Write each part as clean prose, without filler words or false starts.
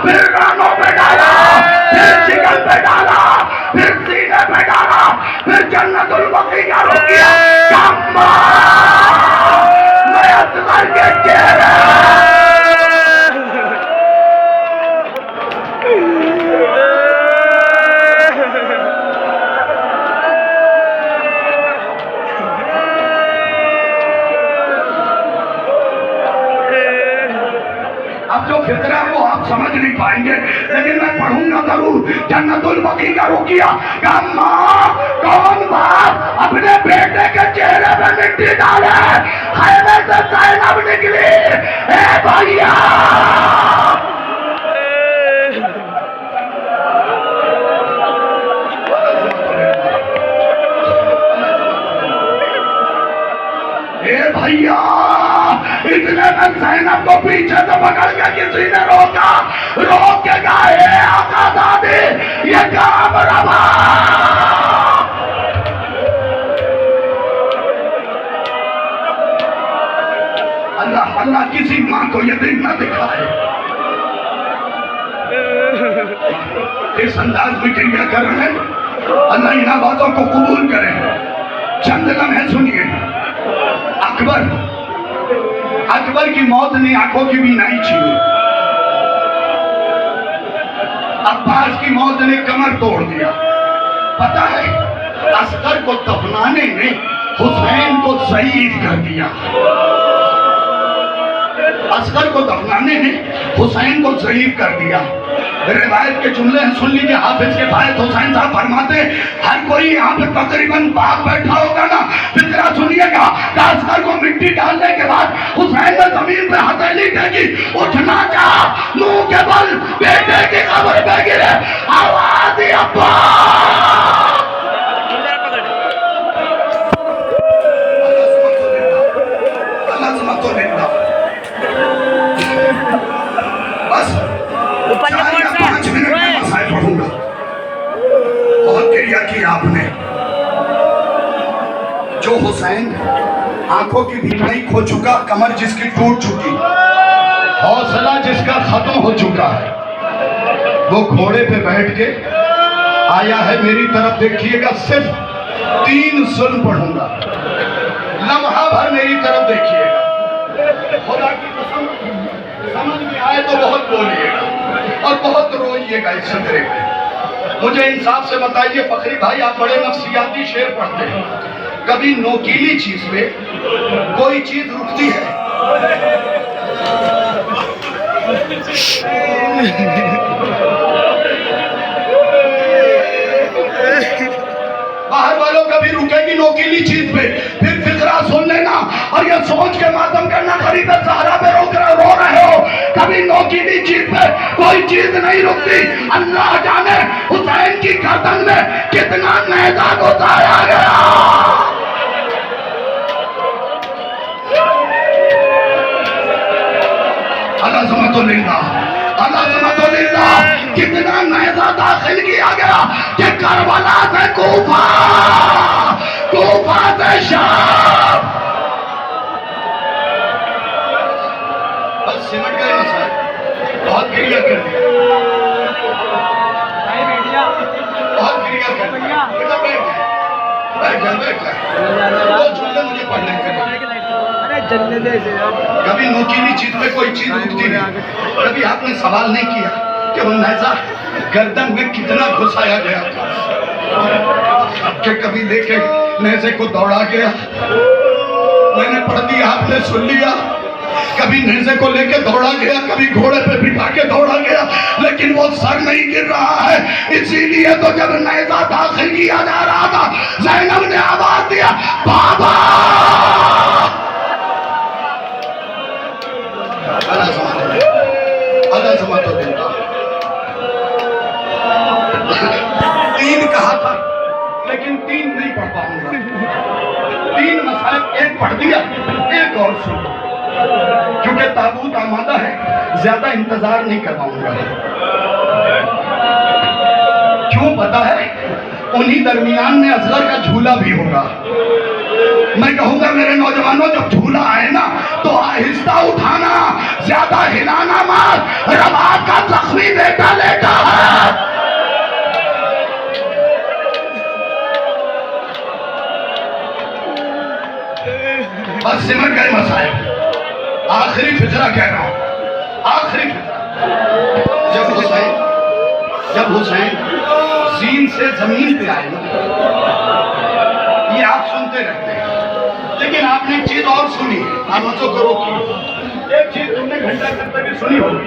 फिर कानों पे डाला, फिर जिगर पे डाला, फिर सीने पे डाला, फिर जन्नतुल बकी का रुकिया कम्मा मैं असगर के चेहरे जो फिक्र है वो आप समझ नहीं पाएंगे, लेकिन मैं पढ़ूंगा जरूर। जन्नतुल बकी का रुकिया का माँ कौन बाप अपने बेटे के चेहरे पे मिट्टी डाले, खैमे से ज़ैनब निकली, ए भैया भैया इतने में ज़ैनब को पीछे से पकड़ के किसी ने रोका, रोक के गाए आका दादी ये काम रवा। अल्लाह अल्लाह किसी माँ को ये दिन न दिखाए। इस अंदाज में क्रिया कर रहे हैं, अल्लाह इन बातों को कबूल करे। चंद लम्हे सुनिए। अकबर की मौत ने आंखों की बीनाई छीनी, अब्बास की मौत ने कमर तोड़ दिया। पता है असगर को दफनाने ने हुसैन को ज़ईफ कर दिया। असगर को दफनाने ने हुसैन को ज़ईफ कर दिया। रिवायत के जुमले सुन लीजिए, हाफिज के भाई हुसैन साहब फरमाते, हर कोई यहाँ पे तकरीबन बाग बैठा होगा ना, फिक्रा सुनिएगा। असगर को मिट्टी डालने के बाद हुसैन ने जमीन पे हथेली टेकी, उठना चाहा, मुंह के बल बेटे की कब्र पे गिरे, आवाज दी अब्बा। बस बहुत क्रिया की आपने। जो हुसैन आंखों की बीमारी खो चुका, कमर जिसकी टूट चुकी, हौसला जिसका खत्म हो चुका है, वो घोड़े पे बैठ के आया है मेरी तरफ। देखिएगा सिर्फ 3 जुल्म पढ़ूंगा, लम्हा भर मेरी तरफ देखिएगा। खुदा की कसम समझ में आए तो बहुत बोलिएगा और बहुत रोइएगा इस खतरे पे। मुझे इंसाफ से बताइए फखरी भाई, आप बड़े नफ्सियाती शेर पढ़ते हैं, कभी नोकीली चीज पे कोई चीज रुकती है? बाहर वालों कभी रुकेगी नोकीली चीज पे? फिर फिक्रा सुन लेना और ये सोच के मातम करना, करीब सहारा पे रो रहे हो। कभी नोकीली चीज पे कोई चीज नहीं रुकती। अल्लाह जाने हुसैन की गर्दन में कितना नेज़ा घुसाया गया। अल्लाह कितना नेज़ा दाखिल किया गया कि करबला से कूफा, कूफा से शाम। बस सिमट गए मसाइल, बहुत क्रिया कर दिया, बहुत क्रिया कर दिया। मुझे पढ़ने के कभी नोकीली चीज में कोई चीज रुकती नहीं। कभी आपने सवाल नहीं किया कि वो नेज़ा गर्दन में कितना घुसाया गया था, कि कभी लेके नेज़े को दौड़ा गया। मैंने पढ़ दिया, आपने सुन लिया। कभी नेज़े को लेके दौड़ा गया, कभी घोड़े पे बिठा के दौड़ा गया, लेकिन वो सर नहीं गिर रहा है। इसीलिए तो जब नेज़ा दाखिल किया जा रहा था, ज़ैनब ने आवाज दिया, बाबा। अल्लाह समझ तो देता। 3 कहा था, लेकिन 3 नहीं पढ़ पाऊंगा। 3 मसाइल एक पढ़ दिया, एक और सुन, क्योंकि ताबूत आमादा है, ज्यादा इंतजार नहीं करवाऊंगा। क्यों पता है? उन्हीं दरमियान में असगर का झूला भी होगा। मैं कहूंगा मेरे नौजवानों, जब झूला आए ना तो आहिस्ता उठाना, ज्यादा हिलाना मत। रबाब का जख्मी बेटा लेटा है। बस सिमट गए मसाइल। आखिरी फितरा कह रहा हूं, आखिरी फितरा। जब हुसैन जीन से जमीन पे आए ना, ये आप सुनते रहते हैं, लेकिन आपने एक चीज और सुनी है, आवाजों करो की। एक चीज तुमने घंटा करते भी सुनी होगी,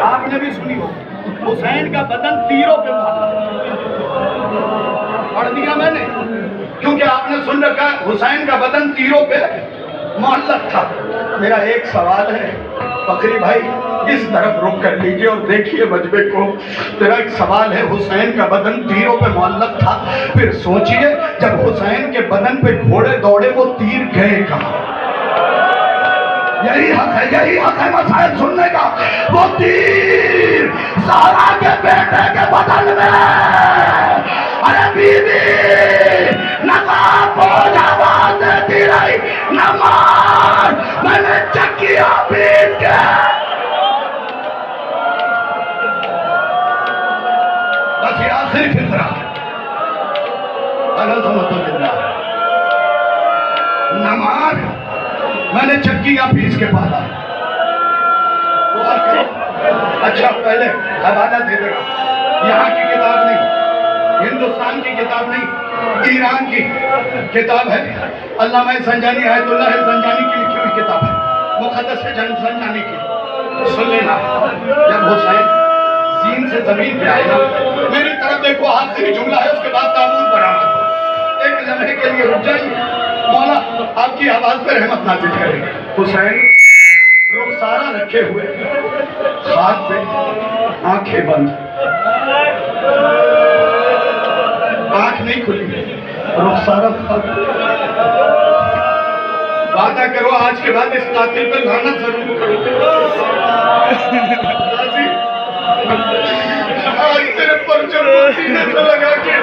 आपने भी सुनी होगी, हुसैन का बदन तीरों पे पढ़ दिया मैंने, क्योंकि आपने सुन रखा हुसैन का बदन तीरों पे मुअल्लक था। मेरा एक सवाल है फकरी भाई, इस तरफ रुक कर लीजिए और देखिए मजबे को। मेरा एक सवाल है, हुसैन का बदन तीरों पे मुअल्लक था, फिर सोचिए जब हुसैन के बदन पे घोड़े दौड़े वो तीर गए कहां? यही हक है मसाइल सुनने का। वो तीर सारा के बेटे के बदन में। अरे बीबी नकाब हो आवाज देती रही, नमाज मैंने चक्किया पीट के। बस ये आखिरी फितरा नमाज मैंने चक्किया पीस के पाला। अच्छा पहले हवाला दे देगा, यहाँ की किताब नहीं, हिंदुस्तान की किताब नहीं, ईरान की किताब है। अल्लामा संजानी आयतुल्लाह संजानी की लिखी हुई किताब है, मुक़द्दस जंग संजानी की। सुन लेना, जब हुसैन जीन से जमीन पे आए ना, मेरी तरफ देखो, आखिरी जुमला है, उसके बाद ताबूत बरामद। एक लम्हे के लिए रुक जाइए, मौला आपकी आवाज पे रहमत नाजिल करेंगे। हुसैन रुखसारा रखे हुए, हाथ पे आंखें बंद, आंख नहीं खुली, रुखसारा वादा करो आज के बाद इस कातिल पे लानत जरूर करो। आज तेरे परचम को सीने से लगा के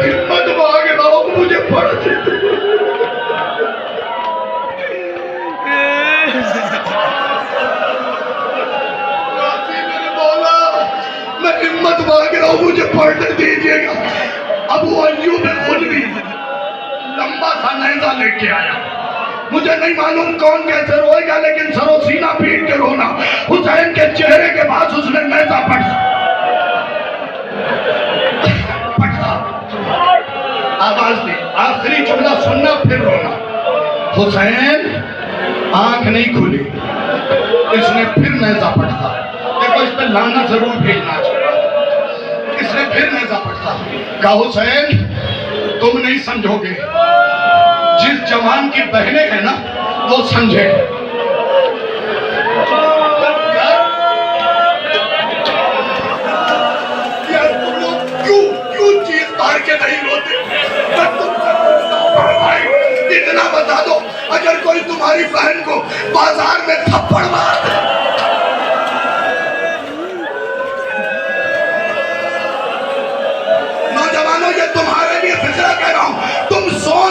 हिम्मत भाग रहा मुझे पढ़ देते। मेरे मौला, मैं हिम्मत भाग रहा हूँ, मुझे पढ़ने दीजिएगा। अबू अय्यूब खुद भी लंबा सा नेज़ा लेके आया, मुझे नहीं मालूम कौन कैसे रोएगा, लेकिन सरो सीना पीट के रोना। हुसैन के चेहरे के पास उसने नेज़ा पढ़ा, आवाज दी, आखिरी जुमला सुनना फिर रोना। हुसैन आंख नहीं खुली, इसने फिर नेज़ा पढ़ा। देखो इस पे लाना जरूर भेजना चाहिए। इसने फिर नेज़ा पढ़ा, कहा हुसैन तुम नहीं समझोगे, जिस जवान की बहनें हैं ना वो समझे। यार तुम लोग क्यों चीज मार के नहीं रोते? इतना बता दो, अगर कोई तुम्हारी बहन को बाजार में थप्पड़ मार, नौजवानों ये तुम्हारे लिए फिक्र कह रहा हूं, तुम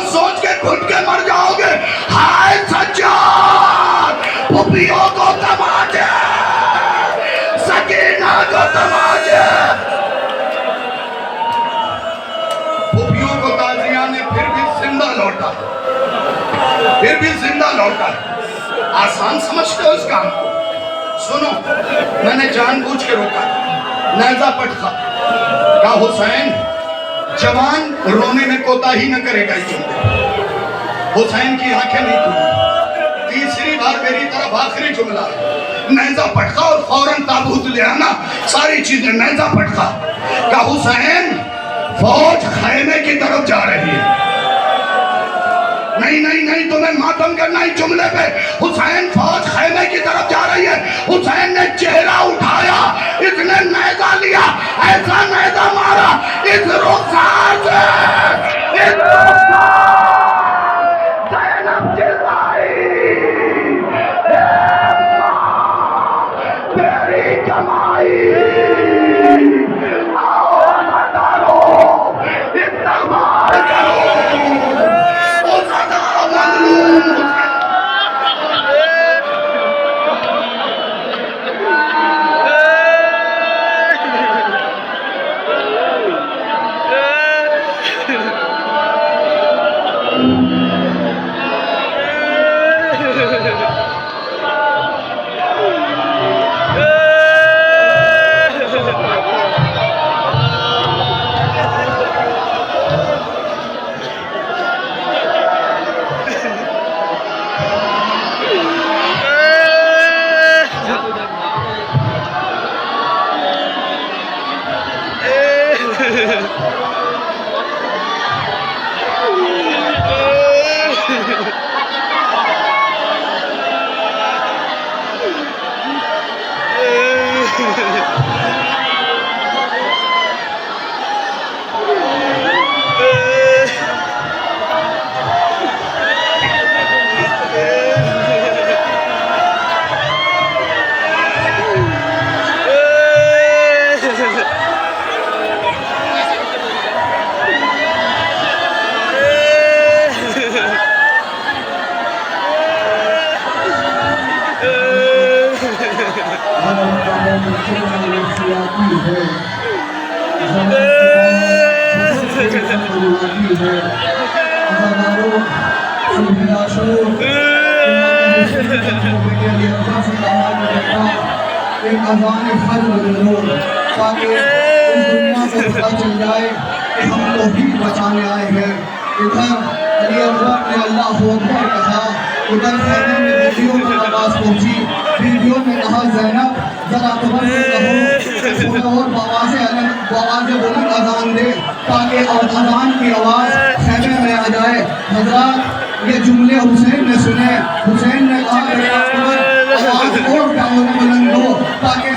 सोच के घुट के मर जाओगे। हाय सज्जाद, पुपियों को तमाचे, सकीना को तमाचे। पुपियों को ताजिया ने फिर भी जिंदा लौटा, आसान समझते हो इस काम को? सुनो, मैंने जानबूझ के रोका, नेज़ा पटका, कहा हुसैन जवान रोने में कोताही न करेगा। हुसैन की आंखें नहीं खुली, तीसरी बार मेरी तरफ आखिरी जुमला, नेज़ा पटका और फौरन ताबूत ले आना, सारी चीजें नेज़ा पटका। कहा हुसैन फौज खैमे की तरफ जा रही है। नहीं तुम्हें मातम करना ही जुमले पे। हुसैन फौज खैमे की तरफ जा रही है। हुसैन ने चेहरा उठाया, इसने नेज़ा लिया, ऐसा नेज़ा मारा इस रुखसार से, इस रुखसार ज़ैनब चिल्लाई, तेरी कमाई आओ न करो, इस्तेमाल करो, नफसियाती है, जमात है, अज़ादारों, सुबहियाशों, एक अज़ान फज्र करो ताकि इस दुनिया को पता चल जाए कि हम तौहीद बचाने आए हैं। इधर अली अकबर ने अल्लाह अकबर कहा, उधर खैमे में वीडियो में आवाज़ पहुंची, वीडियो में कहा ज़ैनब जरा अकबर से कहो और आवाज़ बुलंद अज़ान दे ताकि अज़ान की आवाज़ खैमे में आ जाए। हज़रात ये जुमले हुसैन ने सुने, हुसैन ने कहा अकबर आवाज़ और बुलंद हो ताकि